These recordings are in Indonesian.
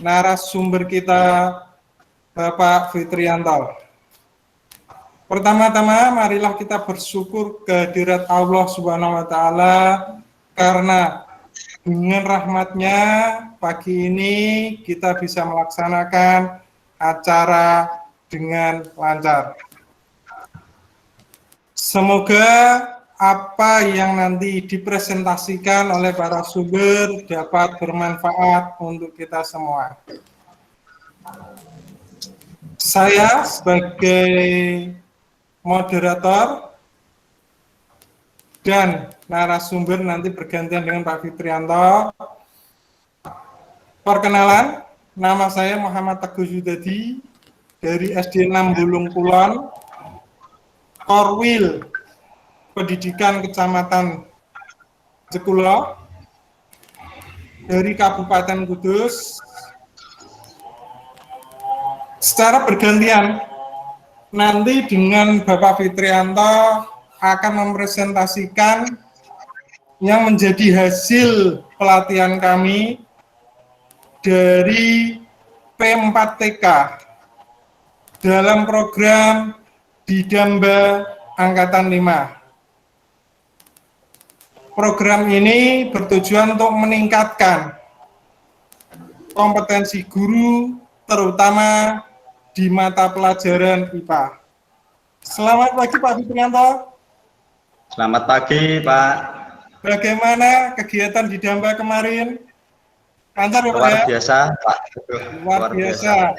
narasumber kita Bapak Fitrianto. Pertama-tama marilah kita bersyukur kehadirat Allah Subhanahu wa taala karena dengan rahmatnya pagi ini kita bisa melaksanakan acara dengan lancar. Semoga apa yang nanti dipresentasikan oleh para sumber dapat bermanfaat untuk kita semua. Saya sebagai moderator dan narasumber nanti bergantian dengan Pak Fitrianto. Perkenalan, nama saya Muhammad Teguh Yudadi dari SD 6 Bulung Kulon, Korwil Pendidikan Kecamatan Jekulo dari Kabupaten Kudus. Secara bergantian, nanti dengan Bapak Fitrianto akan mempresentasikan yang menjadi hasil pelatihan kami dari P4TK dalam program Didamba Angkatan 5. Program ini bertujuan untuk meningkatkan kompetensi guru, terutama di mata pelajaran IPA. Selamat pagi Pak Fitrianto. Selamat pagi Pak. Bagaimana kegiatan di Damba kemarin? Lancar ya Pak? Luar biasa Pak. Luar biasa.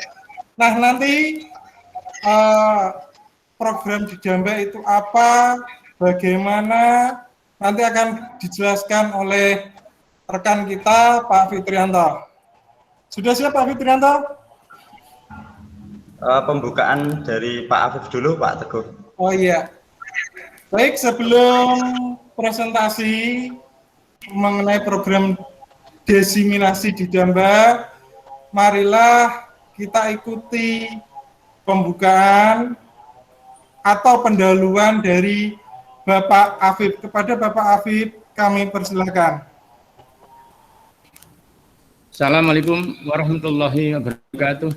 Nah nanti program di Damba itu apa? Bagaimana? Nanti akan dijelaskan oleh rekan kita Pak Fitrianto. Sudah siap Pak Fitrianto? Pembukaan dari Pak Afif dulu Pak Teguh. Oh iya. Baik, sebelum presentasi mengenai program diseminasi di Damba, marilah kita ikuti pembukaan atau pendahuluan dari Bapak Afif. Kepada Bapak Afif, kami persilahkan. Assalamualaikum warahmatullahi wabarakatuh.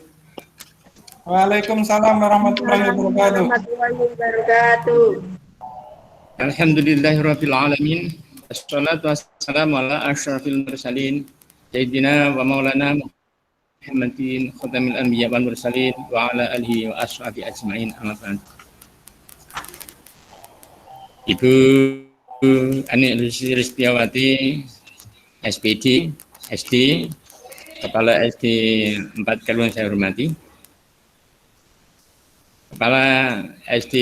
Waalaikumsalam warahmatullahi wabarakatuh. Alhamdulillahirabbil alamin. Wassalatu wassalamu ala asyrafil mursalin sayyidina wa maulana Muhammadin khatamil anbiya wal mursalin wa ala alihi wa ashabi ajmain amma ba'd. Ibu Ani Ristiawati SPD SD Kepala SD 4 Kalungan saya hormati, Kepala SD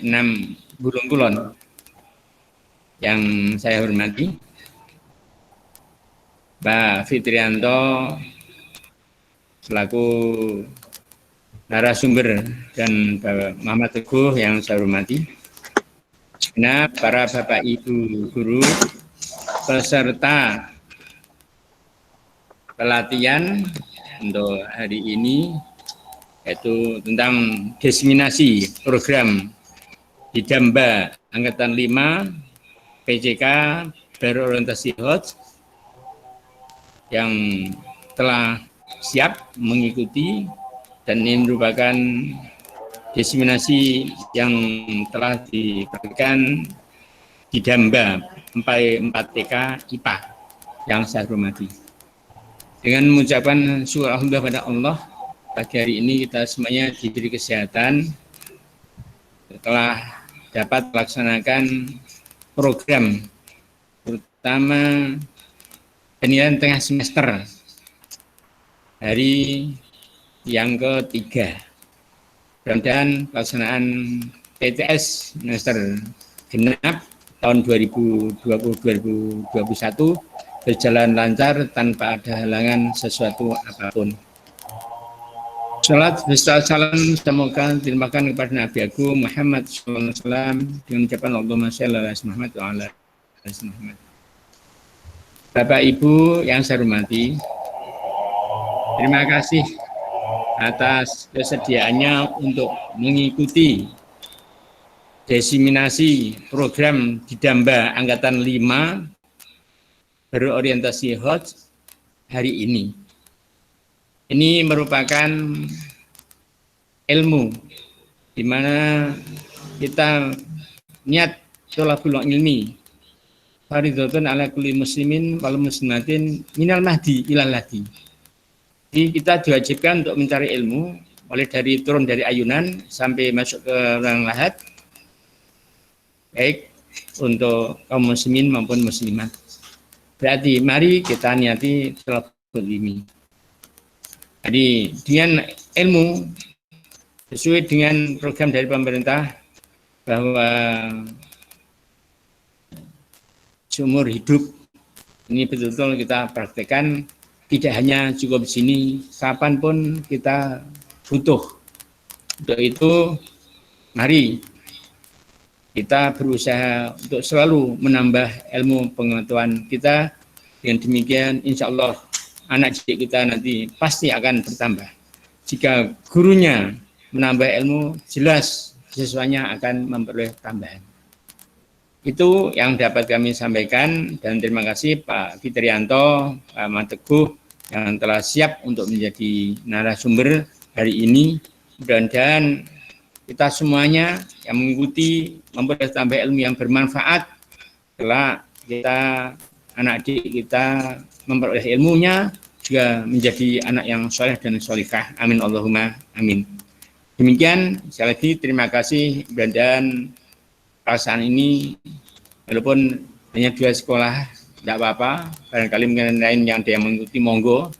6 Bulung Kulon yang saya hormati, Pak Fitrianto selaku narasumber dan Bapak Muhammad Teguh yang saya hormati, segenap para Bapak Ibu guru peserta pelatihan untuk hari ini, yaitu tentang diseminasi program Didamba Angkatan 5 PCK berorientasi HOT yang telah siap mengikuti, dan ini merupakan diseminasi yang telah diberikan di Damba 4TK IPA yang saya hormati. Dengan mengucapkan syukur alhamdulillah pada Allah, pagi hari ini kita semuanya diberi kesehatan setelah dapat melaksanakan program terutama penilaian tengah semester hari yang ketiga. Mudah-mudahan pelaksanaan PTS semester genap tahun 2020-2021 berjalan lancar tanpa ada halangan sesuatu apapun. Salat beserta salam semoga dilimpahkan kepada Nabi Agung Muhammad SAW dengan ucapan Allahumma shalli ala Muhammad wa ala ali Muhammad. Bapak Ibu yang saya hormati, terima kasih atas kesediaannya untuk mengikuti diseminasi program Didamba Angkatan 5 berorientasi HOT hari ini. Ini merupakan ilmu di mana kita niat thalabul ilmi fardhatun ala kulli muslimin wal muslimatin minal mahdi ilal lahdi. Jadi kita diwajibkan untuk mencari ilmu mulai dari turun dari ayunan sampai masuk ke ruang lahat, baik untuk kaum muslimin maupun muslimat. Berarti mari kita niati thalabul ilmi. Jadi dengan ilmu sesuai dengan program dari pemerintah bahwa seumur hidup ini betul-betul kita praktekkan, tidak hanya cukup di sini, kapanpun kita butuh. Untuk itu mari kita berusaha untuk selalu menambah ilmu pengetahuan kita. Dengan demikian insya Allah anak didik kita nanti pasti akan bertambah. Jika gurunya menambah ilmu, jelas siswanya akan memperoleh tambahan. Itu yang dapat kami sampaikan, dan terima kasih Pak Fitrianto, Pak Mateguh yang telah siap untuk menjadi narasumber hari ini. Mudah-mudahan kita semuanya yang mengikuti memperoleh tambah ilmu yang bermanfaat, setelah kita anak didik kita memperoleh ilmunya juga menjadi anak yang soleh dan solikah. Amin Allahumma amin. Demikian, sekali lagi terima kasih. Dan perasaan ini walaupun hanya 2 sekolah tidak apa-apa, barangkali mungkin lain yang ada yang mengikuti monggo,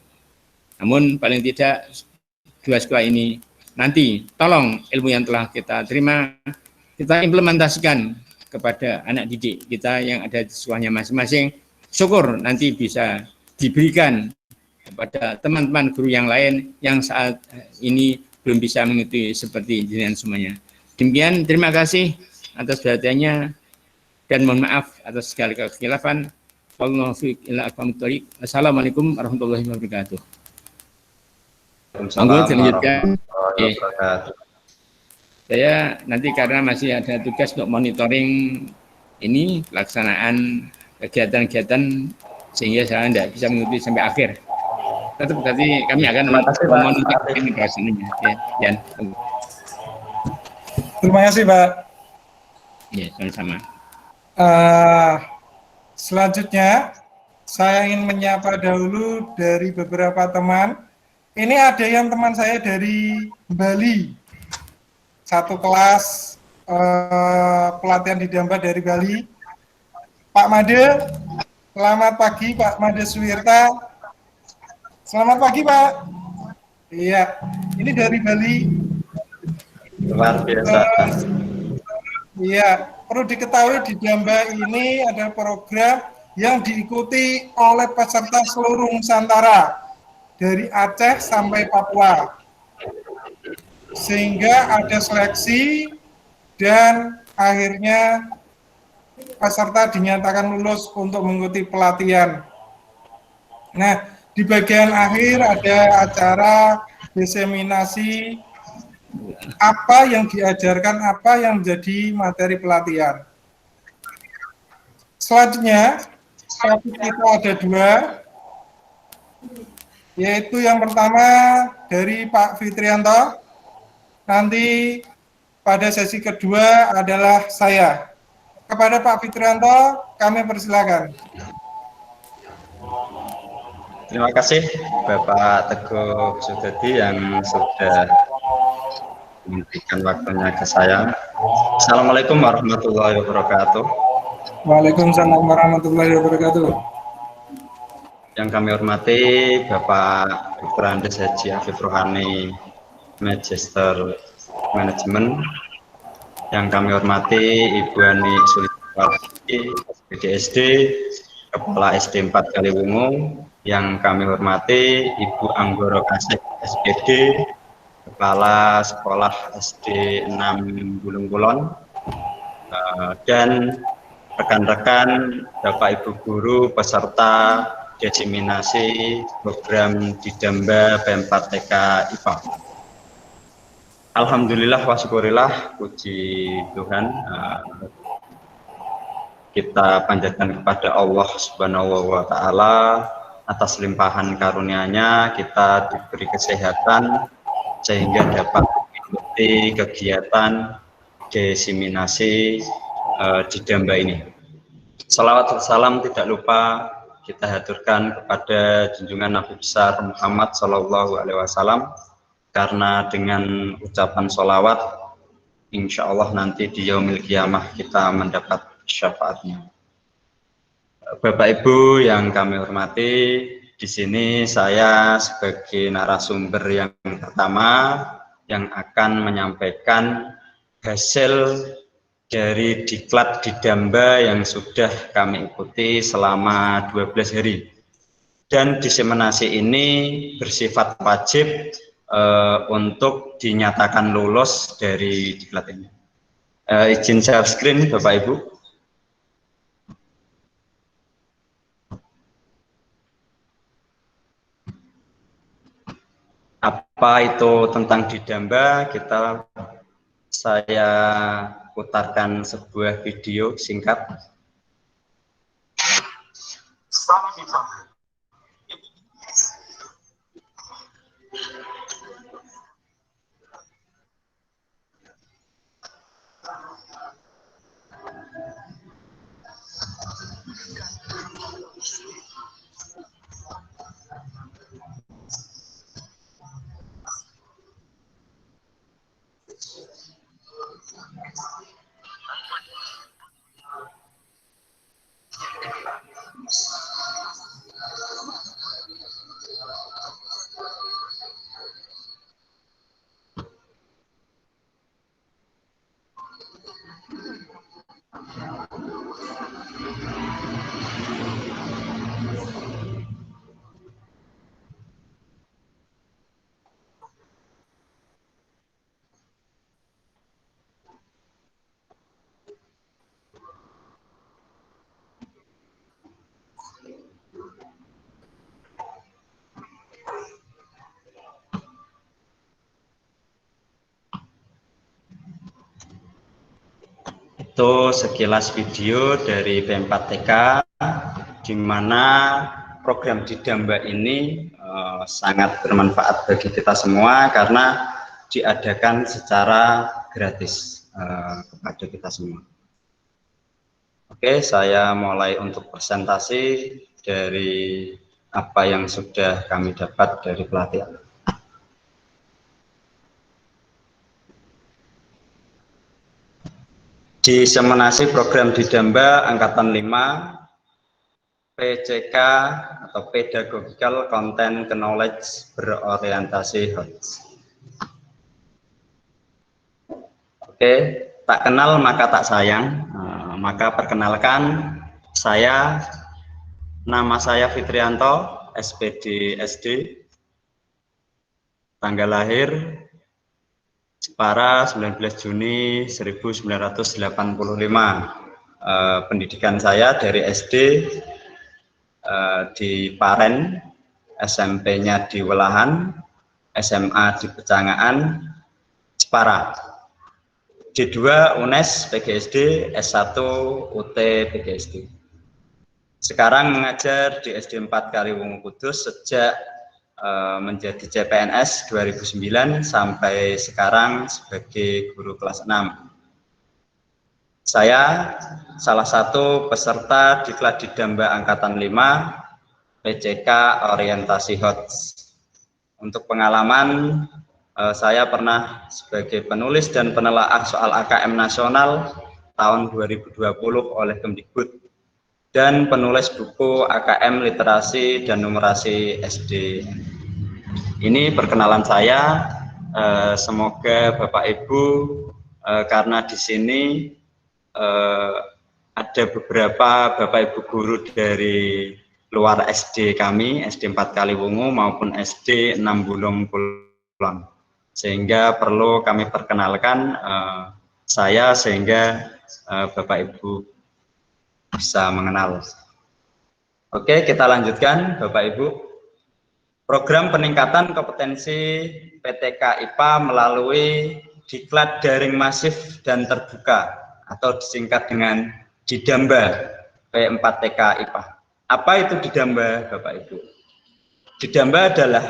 namun paling tidak 2 sekolah ini nanti tolong ilmu yang telah kita terima kita implementasikan kepada anak didik kita yang ada di sekolahnya masing-masing. Syukur nanti bisa diberikan kepada teman-teman guru yang lain yang saat ini belum bisa mengikuti seperti jenengan semuanya. Demikian, terima kasih atas perhatiannya dan mohon maaf atas segala kekhilafan. Wassalamualaikum warahmatullahi wabarakatuh. Monggo dilanjutkan. Saya nanti karena masih ada tugas untuk monitoring ini pelaksanaan kegiatan-kegiatan sehingga saya tidak bisa mengikuti sampai akhir. Tetap tadi kami akan memonitorkan pelaksananya. Ya. Terima kasih Pak. Ya, sama-sama. Selanjutnya saya ingin menyapa dahulu dari beberapa teman. Ini ada yang teman saya dari Bali, satu kelas pelatihan di Damba dari Bali. Pak Made, selamat pagi Pak Made Suwirta. Selamat pagi Pak. Iya, ini dari Bali. Luar biasa. Iya, perlu diketahui di Damba ini ada program yang diikuti oleh peserta seluruh Nusantara dari Aceh sampai Papua, sehingga ada seleksi dan akhirnya peserta dinyatakan lulus untuk mengikuti pelatihan. Nah, di bagian akhir ada acara diseminasi apa yang diajarkan, apa yang menjadi materi pelatihan. Selanjutnya, topik kita ada 2, yaitu yang pertama dari Pak Fitrianto, nanti pada sesi kedua adalah saya. Kepada Pak Fitrianto, kami persilakan. Terima kasih Bapak Teguh Sudadi yang sudah memberikan waktunya ke saya. Assalamualaikum warahmatullahi wabarakatuh. Waalaikumsalam warahmatullahi wabarakatuh. Yang kami hormati Bapak Dr. Andes Haji Afif Rohani, Magister Manajemen. Yang kami hormati Ibu Ani Sulistiawati, SPDSD, Kepala SD 4 Kaliwungu. Yang kami hormati Ibu Anggoro Kasih, SPD, Kepala Sekolah SD 6 Bulung Kulon, dan rekan-rekan Bapak Ibu Guru peserta diseminasi program Didamba P4 TK IPA. Alhamdulillah wa syukurillah, puji Tuhan, kita panjatkan kepada Allah Subhanahu wa Ta'ala atas limpahan karunia-Nya kita diberi kesehatan sehingga dapat mengikuti kegiatan diseminasi di Damba ini. Salawat dan salam tidak lupa kita haturkan kepada junjungan Nabi besar Muhammad Shallallahu Alaihi Wasallam, karena dengan ucapan salawat insya Allah nanti di yaumil qiyamah kita mendapat syafaatnya. Bapak Ibu yang kami hormati, di sini saya sebagai narasumber yang pertama yang akan menyampaikan hasil dari diklat di Damba yang sudah kami ikuti selama 12 hari. Dan diseminasi ini bersifat wajib untuk dinyatakan lulus dari diklat ini. Izin share screen Bapak Ibu. Apa itu tentang di Damba? Saya putarkan sebuah video singkat. Itu sekilas video dari B4TK, di mana program di Damba ini sangat bermanfaat bagi kita semua karena diadakan secara gratis kepada kita semua. Oke, saya mulai untuk presentasi dari apa yang sudah kami dapat dari pelatihan. Diseminasi program di Damba Angkatan 5 PCK atau Pedagogical Content Knowledge berorientasi HOTS. Oke, tak kenal maka tak sayang. Maka perkenalkan, nama saya Fitrianto, SPD SD, tanggal lahir Jepara 19 Juni 1985. Pendidikan saya dari SD di Paren, SMP-nya di Welahan, SMA di Pecangaan, Jepara. D2 UNES PGSD, S1 UT PGSD. Sekarang mengajar di SD 4 Kaliwungu Kudus sejak menjadi CPNS 2009 sampai sekarang sebagai guru kelas 6. Saya salah satu peserta diklat di Damba Angkatan 5 PCK orientasi HOTS. Untuk pengalaman, saya pernah sebagai penulis dan penelaah soal AKM nasional tahun 2020 oleh Kemdikbud dan penulis buku AKM literasi dan numerasi SD. Ini perkenalan saya. Semoga Bapak Ibu, karena di sini ada beberapa Bapak Ibu guru dari luar SD kami, SD 4 Kaliwungu maupun SD 6 Bulung Kulon, sehingga perlu kami perkenalkan saya sehingga Bapak Ibu bisa mengenal. Oke, kita lanjutkan Bapak Ibu. Program peningkatan kompetensi PTK IPA melalui diklat daring masif dan terbuka atau disingkat dengan Didamba P4TK IPA. Apa itu Didamba Bapak Ibu? Didamba adalah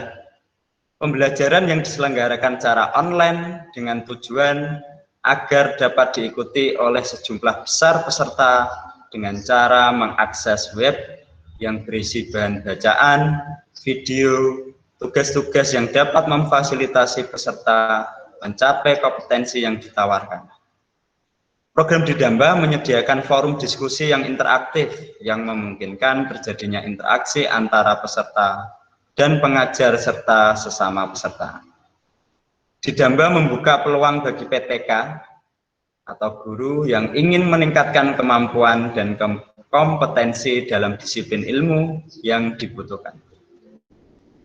pembelajaran yang diselenggarakan secara online dengan tujuan agar dapat diikuti oleh sejumlah besar peserta dengan cara mengakses web yang berisi bahan bacaan, video, tugas-tugas yang dapat memfasilitasi peserta mencapai kompetensi yang ditawarkan. Program Didamba menyediakan forum diskusi yang interaktif yang memungkinkan terjadinya interaksi antara peserta dan pengajar serta sesama peserta. Didamba membuka peluang bagi PTK atau guru yang ingin meningkatkan kemampuan dan kompetensi dalam disiplin ilmu yang dibutuhkan.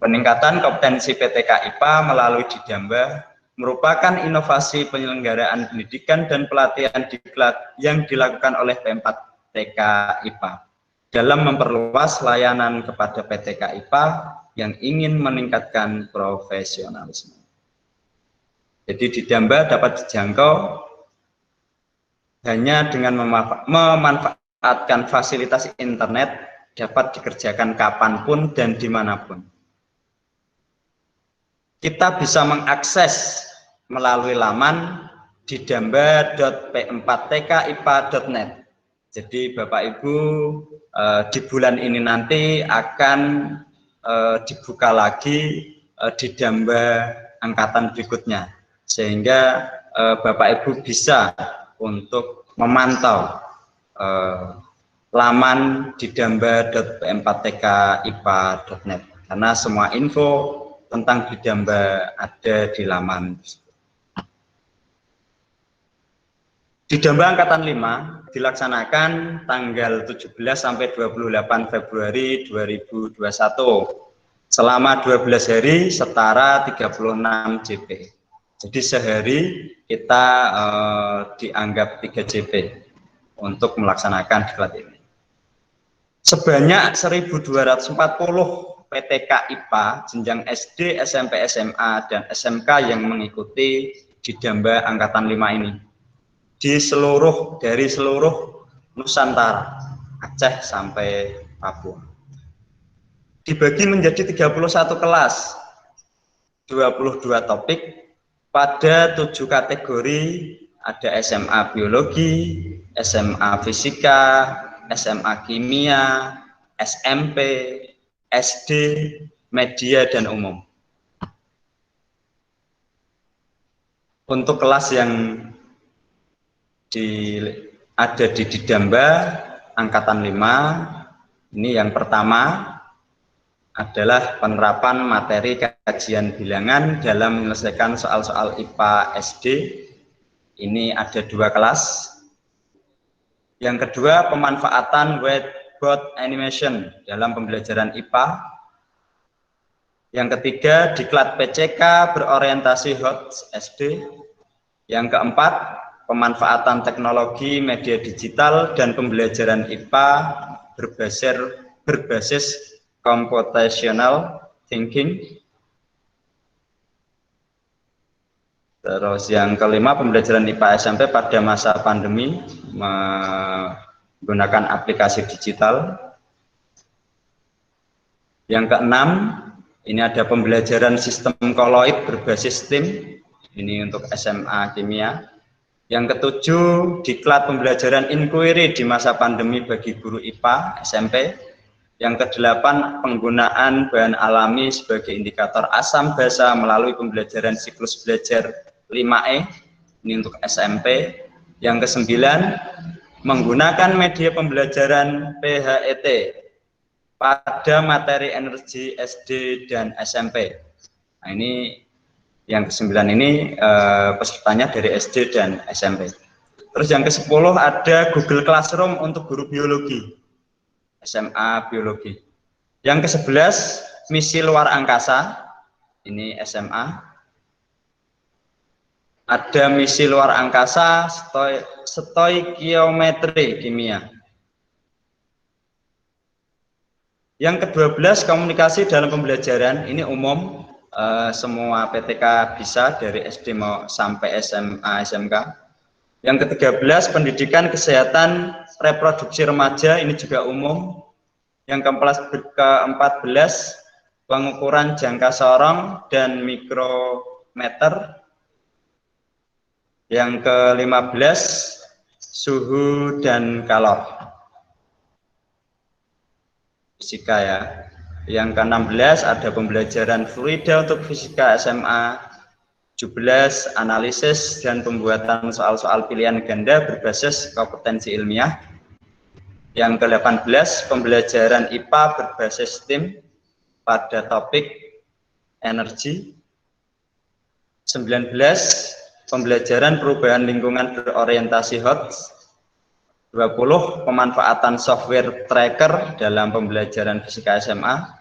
Peningkatan kompetensi PTK IPA melalui Didamba merupakan inovasi penyelenggaraan pendidikan dan pelatihan diklat yang dilakukan oleh P4TK IPA dalam memperluas layanan kepada PTK IPA yang ingin meningkatkan profesionalisme. Jadi Didamba dapat dijangkau hanya dengan memanfaatkan fasilitas internet, dapat dikerjakan kapanpun dan dimanapun. Kita bisa mengakses melalui laman didamba.p4tkipa.net. Jadi Bapak Ibu di bulan ini nanti akan dibuka lagi Didamba angkatan berikutnya, sehingga Bapak Ibu bisa untuk memantau laman didamba.p4tkipa.net karena semua info tentang Didamba ada di laman. Didamba angkatan 5 dilaksanakan tanggal 17 sampai 28 Februari 2021 selama 12 hari setara 36 JP. Jadi sehari kita dianggap 3 JP untuk melaksanakan diklat ini. Sebanyak 1.240 PTK IPA jenjang SD, SMP, SMA, dan SMK yang mengikuti Didamba angkatan 5 ini dari seluruh Nusantara, Aceh sampai Papua. Dibagi menjadi 31 kelas, 22 topik pada 7 kategori, ada SMA Biologi, SMA Fisika, SMA Kimia, SMP, SD, Media, dan Umum. Untuk kelas yang ada di Didamba angkatan 5, ini yang pertama adalah penerapan materi kajian bilangan dalam menyelesaikan soal-soal IPA SD. Ini ada 2 kelas. Yang kedua, pemanfaatan whiteboard animation dalam pembelajaran IPA. Yang ketiga, diklat PCK berorientasi HOT SD. Yang keempat, pemanfaatan teknologi media digital dan pembelajaran IPA berbasis computational thinking. Terus yang kelima, pembelajaran IPA SMP pada masa pandemi menggunakan aplikasi digital. Yang keenam, ini ada pembelajaran sistem koloid berbasis STEAM, ini untuk SMA Kimia. Yang ketujuh, diklat pembelajaran inquiry di masa pandemi bagi guru IPA SMP. Yang kedelapan, penggunaan bahan alami sebagai indikator asam basa melalui pembelajaran siklus belajar 5E, ini untuk SMP. Yang kesembilan, menggunakan media pembelajaran PHET pada materi energi SD dan SMP. Nah, ini yang kesembilan ini pesertanya dari SD dan SMP. Terus yang ke-10 ada Google Classroom untuk guru biologi, SMA Biologi. Yang ke-11 misi luar angkasa, ini SMA. Ada misi luar angkasa stoikiometri kimia. Yang ke-12 komunikasi dalam pembelajaran, ini umum, semua PTK bisa dari SD mau sampai SMA SMK. Yang ke-13 pendidikan kesehatan reproduksi remaja, ini juga umum. Yang ke-14 pengukuran jangka sorong dan mikrometer. Yang ke-15, suhu dan kalor. Fisika ya. Yang ke-16 ada pembelajaran fluida untuk fisika SMA. 17, analisis dan pembuatan soal-soal pilihan ganda berbasis kompetensi ilmiah. Yang ke-18, pembelajaran IPA berbasis STEAM pada topik energi. 19, pembelajaran perubahan lingkungan berorientasi HOT. 20, pemanfaatan software tracker dalam pembelajaran fisika SMA.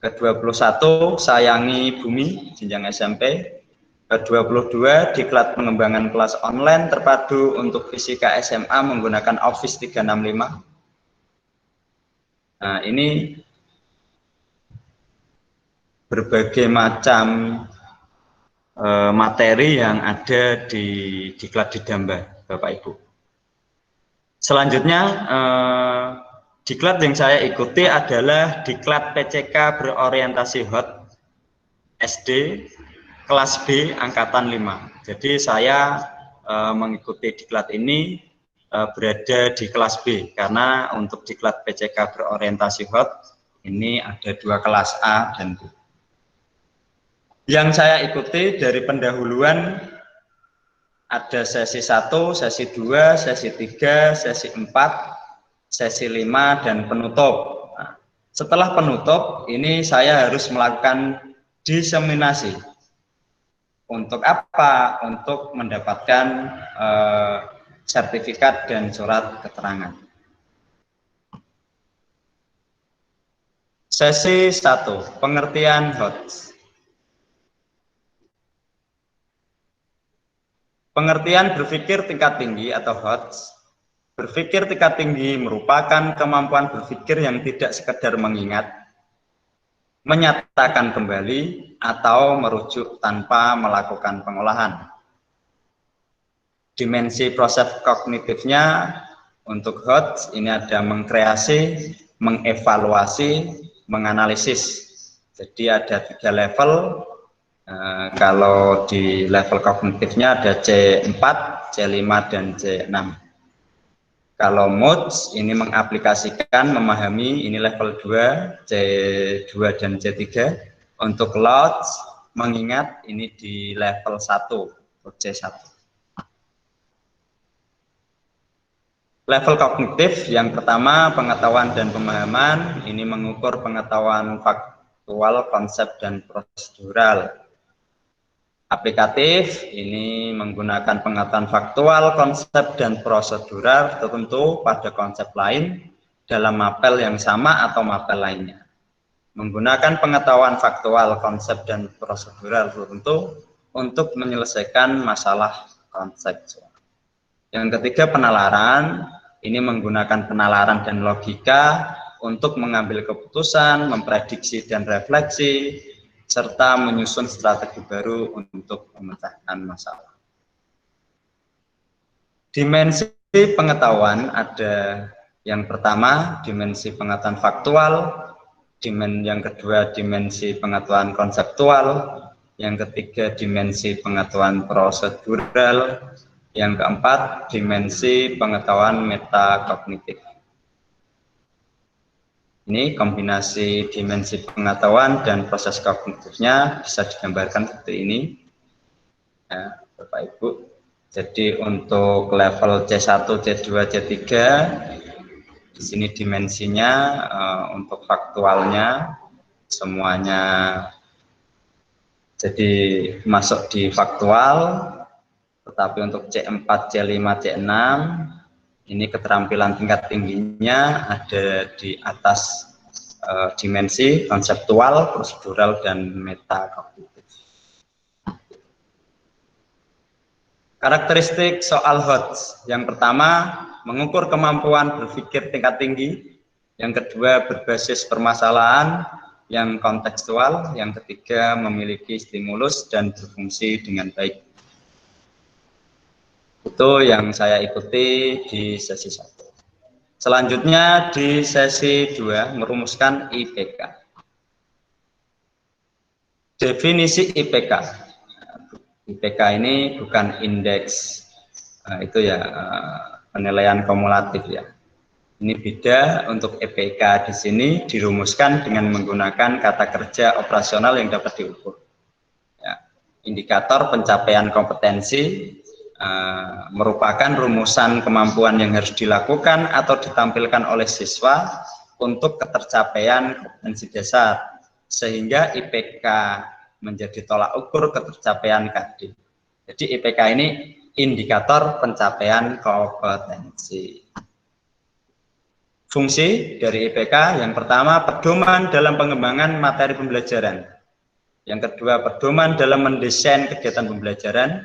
Ke-21, sayangi bumi, jenjang SMP. Ke-22, diklat pengembangan kelas online terpadu untuk fisika SMA menggunakan Office 365. Nah, ini berbagai macam materi yang ada di diklat Didamba, Bapak Ibu. Selanjutnya, diklat yang saya ikuti adalah diklat PCK berorientasi HOT SD kelas B angkatan 5. Jadi saya mengikuti diklat ini berada di kelas B, karena untuk diklat PCK berorientasi HOT ini ada 2 kelas A dan B. Yang saya ikuti dari pendahuluan ada sesi 1, sesi 2, sesi 3, sesi 4, sesi 5, dan penutup. Nah, setelah penutup, ini saya harus melakukan diseminasi. Untuk apa? Untuk mendapatkan sertifikat dan surat keterangan. Sesi 1, pengertian HOT. Pengertian berpikir tingkat tinggi atau HOT. Berpikir tingkat tinggi merupakan kemampuan berpikir yang tidak sekedar mengingat, menyatakan kembali, atau merujuk tanpa melakukan pengolahan. Dimensi proses kognitifnya untuk HOT ini ada mengkreasi, mengevaluasi, menganalisis. Jadi ada 3 level. Kalau di level kognitifnya ada C4, C5, dan C6. Kalau modes ini mengaplikasikan, memahami, ini level 2, C2 dan C3. Untuk loads, mengingat, ini di level 1, C1. Level kognitif yang pertama, pengetahuan dan pemahaman, ini mengukur pengetahuan faktual, konsep, dan prosedural. Aplikatif ini menggunakan pengetahuan faktual, konsep, dan prosedural tertentu pada konsep lain dalam mapel yang sama atau mapel lainnya. Menggunakan pengetahuan faktual, konsep, dan prosedural tertentu untuk menyelesaikan masalah konseptual. Yang ketiga, penalaran. Ini menggunakan penalaran dan logika untuk mengambil keputusan, memprediksi, dan refleksi, serta menyusun strategi baru untuk memecahkan masalah. Dimensi pengetahuan ada yang pertama, dimensi pengetahuan faktual, yang kedua, dimensi pengetahuan konseptual, yang ketiga, dimensi pengetahuan prosedural, yang keempat, dimensi pengetahuan metakognitif. Ini kombinasi dimensi pengetahuan dan proses kognitifnya bisa digambarkan seperti ini, ya, Bapak Ibu. Jadi untuk level C1, C2, C3, di sini dimensinya untuk faktualnya semuanya jadi masuk di faktual, tetapi untuk C4, C5, C6 ini keterampilan tingkat tingginya ada di atas dimensi konseptual, prosedural, dan metakognitif. Karakteristik soal HOT. Yang pertama, mengukur kemampuan berpikir tingkat tinggi. Yang kedua, berbasis permasalahan yang kontekstual. Yang ketiga, memiliki stimulus dan berfungsi dengan baik. Itu yang saya ikuti di sesi 1. Selanjutnya di sesi 2, merumuskan IPK. Definisi IPK. IPK ini bukan indeks itu ya, penilaian kumulatif ya. Ini beda. Untuk IPK di sini dirumuskan dengan menggunakan kata kerja operasional yang dapat diukur. Ya. Indikator pencapaian kompetensi merupakan rumusan kemampuan yang harus dilakukan atau ditampilkan oleh siswa untuk ketercapaian kompetensi dasar, sehingga IPK menjadi tolak ukur ketercapaian KD. Jadi IPK ini indikator pencapaian kompetensi. Fungsi dari IPK yang pertama, pedoman dalam pengembangan materi pembelajaran. Yang kedua, pedoman dalam mendesain kegiatan pembelajaran.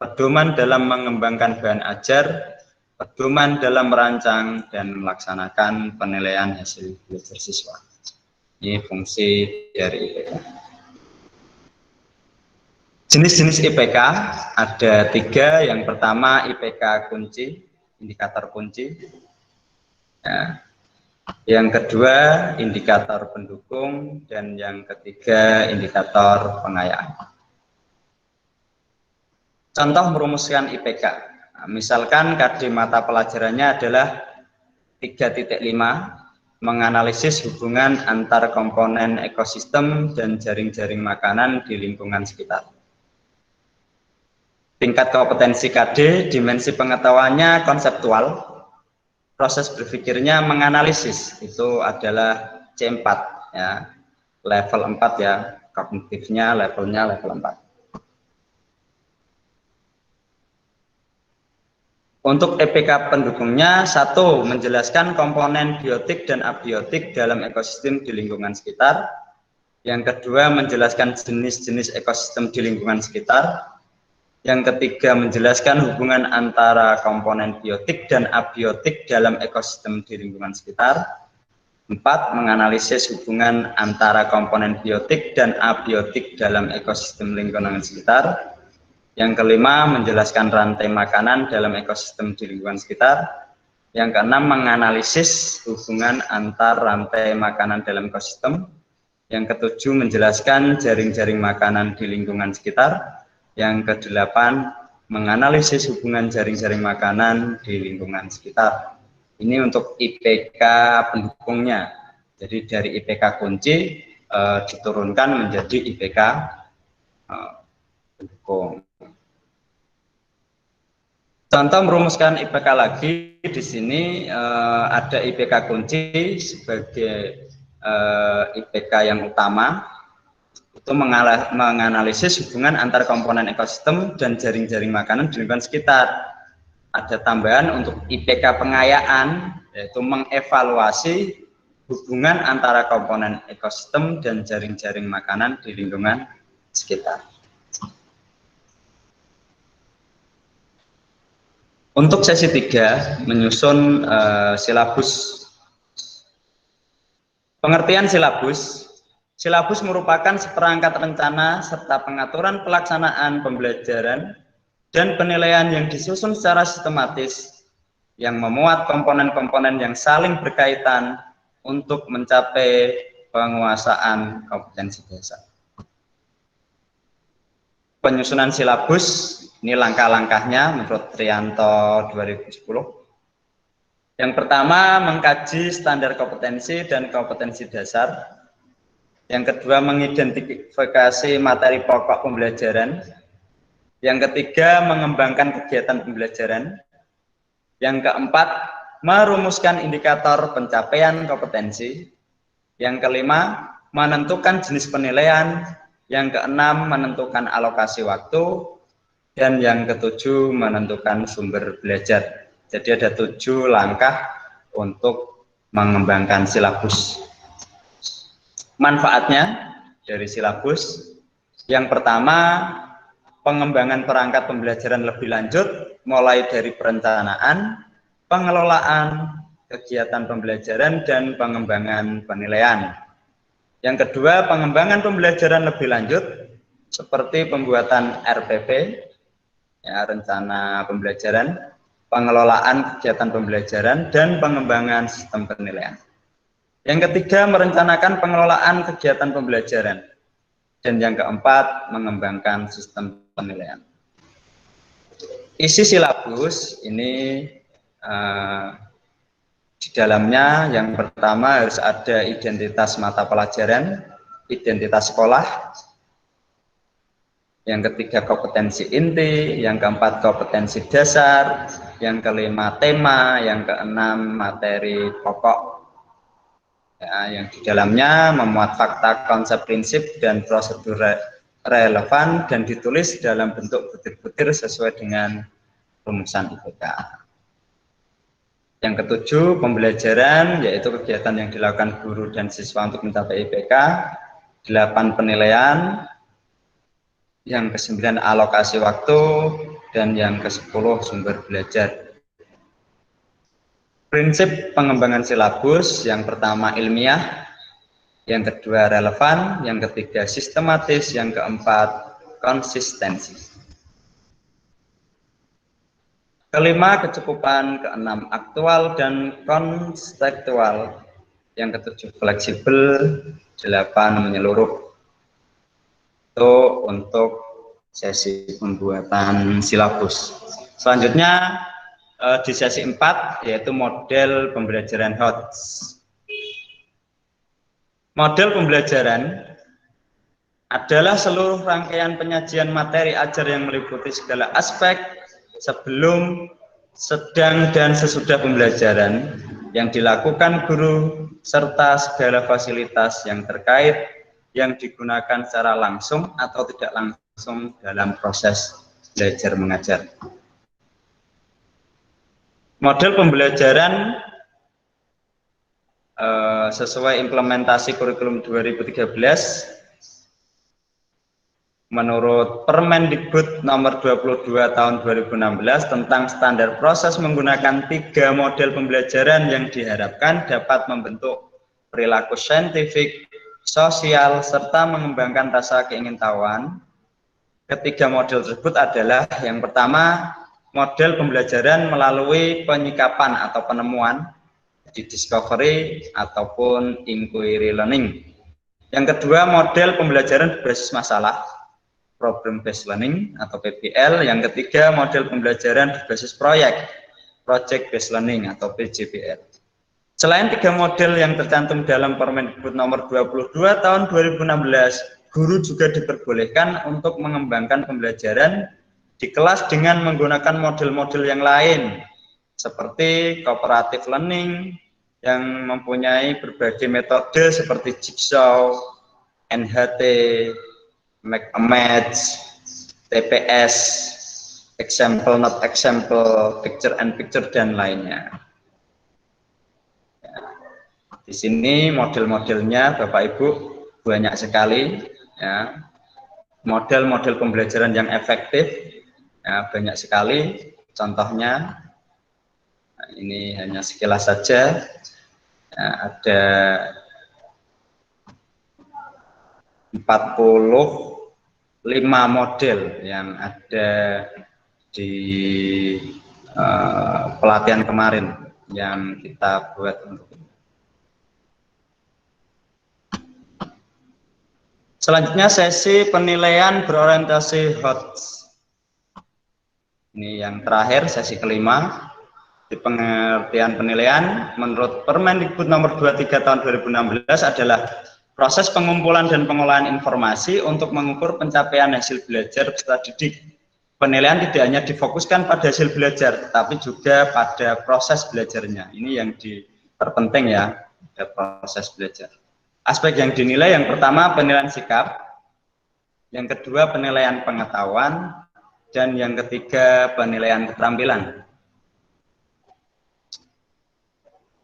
Pedoman dalam mengembangkan bahan ajar. Pedoman dalam merancang dan melaksanakan penilaian hasil belajar siswa. Ini fungsi dari IPK. Jenis-jenis IPK ada 3. Yang pertama IPK kunci, indikator kunci. Ya. Yang kedua indikator pendukung, dan yang ketiga indikator pengayaan. Contoh merumuskan IPK. Nah, misalkan KD mata pelajarannya adalah 3.5, menganalisis hubungan antar komponen ekosistem dan jaring-jaring makanan di lingkungan sekitar. Tingkat kompetensi KD, dimensi pengetahuannya konseptual. Proses berpikirnya menganalisis, itu adalah C4 ya, level 4 ya, kognitifnya levelnya level 4. Untuk IPK pendukungnya, 1. Menjelaskan komponen biotik dan abiotik dalam ekosistem di lingkungan sekitar. Yang kedua, menjelaskan jenis-jenis ekosistem di lingkungan sekitar. Yang ketiga, menjelaskan hubungan antara komponen biotik dan abiotik dalam ekosistem di lingkungan sekitar. 4. Menganalisis hubungan antara komponen biotik dan abiotik dalam ekosistem lingkungan sekitar. Yang kelima, menjelaskan rantai makanan dalam ekosistem di lingkungan sekitar. Yang keenam, menganalisis hubungan antar rantai makanan dalam ekosistem. Yang ketujuh, menjelaskan jaring-jaring makanan di lingkungan sekitar. Yang kedelapan, menganalisis hubungan jaring-jaring makanan di lingkungan sekitar. Ini untuk IPK pendukungnya. Jadi dari IPK kunci diturunkan menjadi IPK pendukung. Contoh merumuskan IPK lagi di sini ada IPK kunci sebagai IPK yang utama. Itu menganalisis hubungan antar komponen ekosistem dan jaring-jaring makanan di lingkungan sekitar. Ada tambahan untuk IPK pengayaan, yaitu mengevaluasi hubungan antara komponen ekosistem dan jaring-jaring makanan di lingkungan sekitar. Untuk sesi 3, menyusun silabus. Pengertian silabus. Silabus merupakan seperangkat rencana serta pengaturan pelaksanaan pembelajaran dan penilaian yang disusun secara sistematis, yang memuat komponen-komponen yang saling berkaitan untuk mencapai penguasaan kompetensi dasar. Penyusunan silabus, ini langkah-langkahnya menurut Trianto 2010. Yang pertama, mengkaji standar kompetensi dan kompetensi dasar. Yang kedua, mengidentifikasi materi pokok pembelajaran. Yang ketiga, mengembangkan kegiatan pembelajaran. Yang keempat, merumuskan indikator pencapaian kompetensi. Yang kelima, menentukan jenis penilaian. Yang keenam, menentukan alokasi waktu. Dan yang ketujuh, menentukan sumber belajar. Jadi ada 7 langkah untuk mengembangkan silabus. Manfaatnya dari silabus, yang pertama, pengembangan perangkat pembelajaran lebih lanjut, mulai dari perencanaan, pengelolaan, kegiatan pembelajaran, dan pengembangan penilaian. Yang kedua, pengembangan pembelajaran lebih lanjut, seperti pembuatan RPP, ya, rencana pembelajaran, pengelolaan kegiatan pembelajaran, dan pengembangan sistem penilaian. Yang ketiga, merencanakan pengelolaan kegiatan pembelajaran. Dan yang keempat, mengembangkan sistem penilaian. Isi silabus ini di dalamnya yang pertama harus ada identitas mata pelajaran, identitas sekolah, yang ketiga kompetensi inti, yang keempat kompetensi dasar, yang kelima tema, yang keenam materi pokok. Ya, yang di dalamnya memuat fakta, konsep, prinsip, dan prosedur relevan dan ditulis dalam bentuk butir-butir sesuai dengan rumusan IPK. Yang ketujuh, pembelajaran, yaitu kegiatan yang dilakukan guru dan siswa untuk mencapai IPK. 8, penilaian. Yang ke-9, alokasi waktu. Dan yang ke-10, sumber belajar. Prinsip pengembangan silabus, yang pertama ilmiah, yang kedua relevan, yang ketiga sistematis, yang keempat konsistensi. Kelima kecukupan, keenam aktual dan konstekstual, yang ketujuh fleksibel, 8 menyeluruh. Itu untuk sesi pembuatan silabus. Selanjutnya di sesi 4 yaitu model pembelajaran HOTS. Model pembelajaran adalah seluruh rangkaian penyajian materi ajar yang meliputi segala aspek sebelum, sedang, dan sesudah pembelajaran yang dilakukan guru serta segala fasilitas yang terkait yang digunakan secara langsung atau tidak langsung dalam proses belajar mengajar. Model pembelajaran sesuai implementasi kurikulum 2013 menurut Permendikbud nomor 22 tahun 2016 tentang standar proses menggunakan 3 model pembelajaran yang diharapkan dapat membentuk perilaku saintifik, sosial, serta mengembangkan rasa keingintahuan. Ketiga model tersebut adalah yang pertama, model pembelajaran melalui penyikapan atau penemuan di discovery ataupun inquiry learning. Yang kedua, model pembelajaran berbasis masalah, problem based learning atau PBL. Yang ketiga, model pembelajaran berbasis proyek, project based learning atau PJBL. Selain 3 model yang tercantum dalam Permendikbud nomor 22 tahun 2016, guru juga diperbolehkan untuk mengembangkan pembelajaran di kelas dengan menggunakan model-model yang lain seperti cooperative learning yang mempunyai berbagai metode seperti jigsaw, NHT, make a match, TPS, example not example, picture and picture, dan lainnya. Di sini model-modelnya Bapak Ibu banyak sekali, ya. Model-model pembelajaran yang efektif, ya, banyak sekali. Contohnya, nah, ini hanya sekilas saja. Ya, ada 45 model yang ada di pelatihan kemarin yang kita buat untuk ini. Selanjutnya sesi penilaian berorientasi HOTS. Ini yang terakhir, sesi kelima. Di pengertian penilaian menurut Permendikbud nomor 23 tahun 2016 adalah proses pengumpulan dan pengolahan informasi untuk mengukur pencapaian hasil belajar peserta didik. Penilaian tidak hanya difokuskan pada hasil belajar, tetapi juga pada proses belajarnya. Ini yang terpenting ya, pada proses belajar. Aspek yang dinilai yang pertama penilaian sikap, yang kedua penilaian pengetahuan, dan yang ketiga penilaian keterampilan.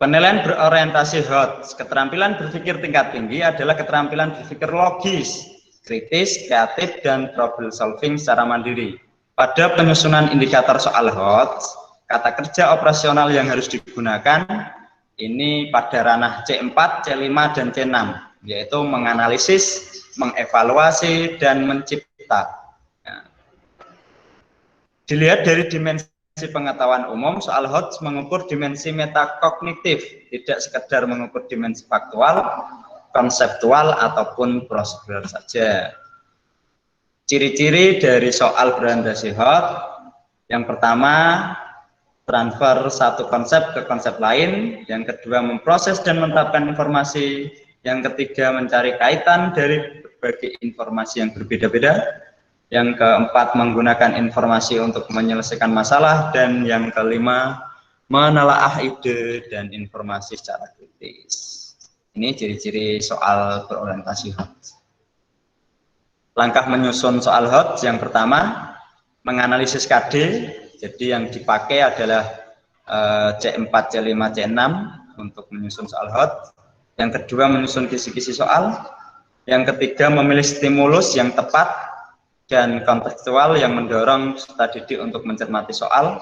Penilaian berorientasi HOTS, keterampilan berpikir tingkat tinggi adalah keterampilan berpikir logis, kritis, kreatif, dan problem solving secara mandiri. Pada penyusunan indikator soal HOTS, kata kerja operasional yang harus digunakan ini pada ranah C4, C5, dan C6, yaitu menganalisis, mengevaluasi, dan mencipta. Ya. Dilihat dari dimensi pengetahuan umum, soal HOTS mengukur dimensi metakognitif, tidak sekedar mengukur dimensi faktual, konseptual, ataupun prosedural saja. Ciri-ciri dari soal berorientasi hot, yang pertama transfer satu konsep ke konsep lain, yang kedua memproses dan menerapkan informasi, yang ketiga mencari kaitan dari berbagai informasi yang berbeda-beda, yang keempat menggunakan informasi untuk menyelesaikan masalah, dan yang kelima menelaah ide dan informasi secara kritis. Ini ciri-ciri soal berorientasi hot. Langkah menyusun soal hot yang pertama, menganalisis KD, jadi yang dipakai adalah C4, C5, C6 untuk menyusun soal hot. Yang kedua, menyusun kisi-kisi soal. Yang ketiga, memilih stimulus yang tepat dan kontekstual yang mendorong peserta didik untuk mencermati soal.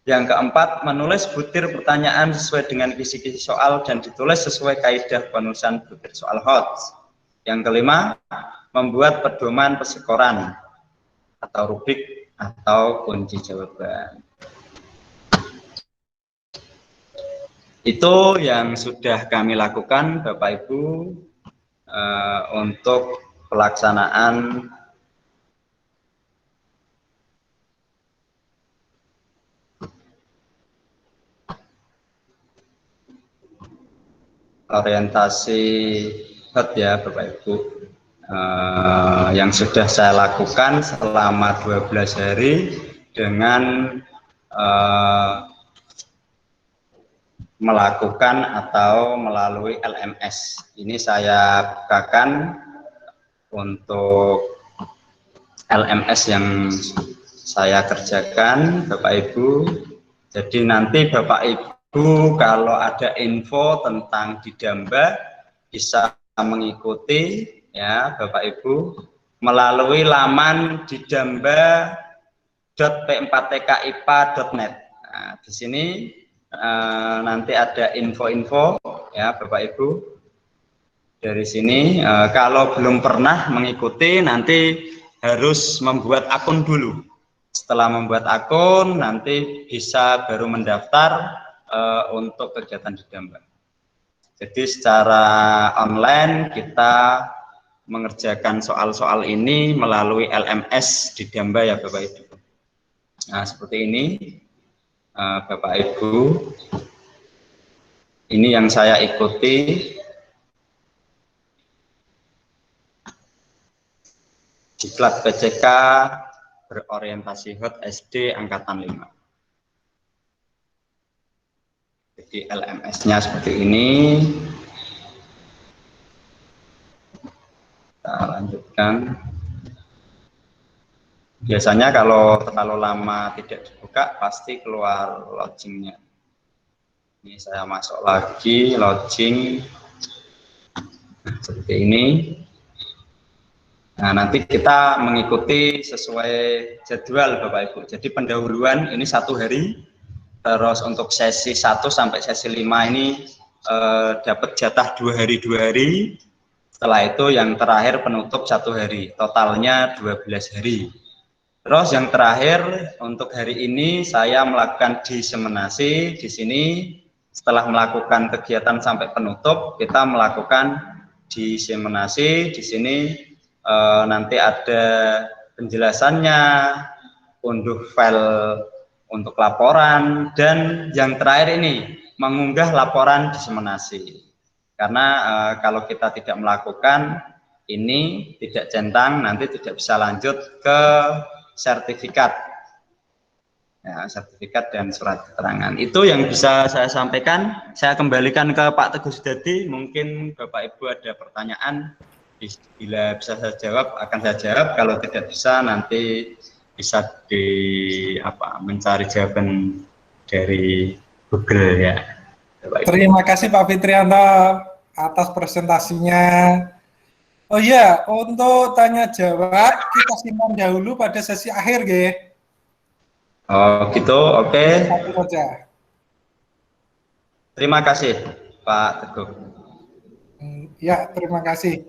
Yang keempat, menulis butir pertanyaan sesuai dengan kisi-kisi soal dan ditulis sesuai kaidah penulisan butir soal hot. Yang kelima, membuat pedoman persekoran atau rubrik atau kunci jawaban. Itu yang sudah kami lakukan Bapak Ibu untuk pelaksanaan orientasi hot ya Bapak Ibu, yang sudah saya lakukan selama 12 hari dengan melakukan atau melalui LMS. Ini saya bukakan untuk LMS yang saya kerjakan Bapak Ibu. Jadi nanti Bapak Ibu kalau ada info tentang Didamba bisa mengikuti ya Bapak Ibu melalui laman didamba.p4tkipa.net. Nah, di sini nanti ada info-info ya Bapak Ibu. Dari sini kalau belum pernah mengikuti nanti harus membuat akun dulu. Setelah membuat akun nanti bisa baru mendaftar untuk kegiatan Didamba. Jadi secara online kita mengerjakan soal-soal ini melalui LMS Didamba ya Bapak Ibu. Nah seperti ini Bapak Ibu, ini yang saya ikuti Diklat PCK berorientasi hot SD angkatan 5. Jadi LMS-nya seperti ini. Kita lanjutkan. Biasanya kalau terlalu lama tidak dibuka pasti keluar login-nya. Ini saya masuk lagi login. Nah, seperti ini. Nah, nanti kita mengikuti sesuai jadwal Bapak Ibu. Jadi pendahuluan ini 1 hari. Terus untuk sesi 1 sampai sesi 5 ini dapat jatah 2 hari. Setelah itu yang terakhir penutup 1 hari. Totalnya 12 hari. Terus yang terakhir untuk hari ini saya melakukan diseminasi di sini. Setelah melakukan kegiatan sampai penutup, kita melakukan diseminasi di sini. Nanti ada penjelasannya, unduh file untuk laporan, dan yang terakhir ini mengunggah laporan diseminasi. Karena kalau kita tidak melakukan ini tidak centang, nanti tidak bisa lanjut ke sertifikat, ya, sertifikat dan surat keterangan. Itu yang bisa saya sampaikan. Saya kembalikan ke Pak Teguh Sudadi. Mungkin Bapak Ibu ada pertanyaan. Bila bisa saya jawab, akan saya jawab. Kalau tidak bisa, nanti bisa mencari jawaban dari Google ya. Terima kasih Pak Fitrianto atas presentasinya. Oh iya, untuk tanya jawab kita simpan dahulu pada sesi akhir, Ge. Oh gitu, oke. Satu saja. Terima kasih Pak Teguh. Ya, terima kasih.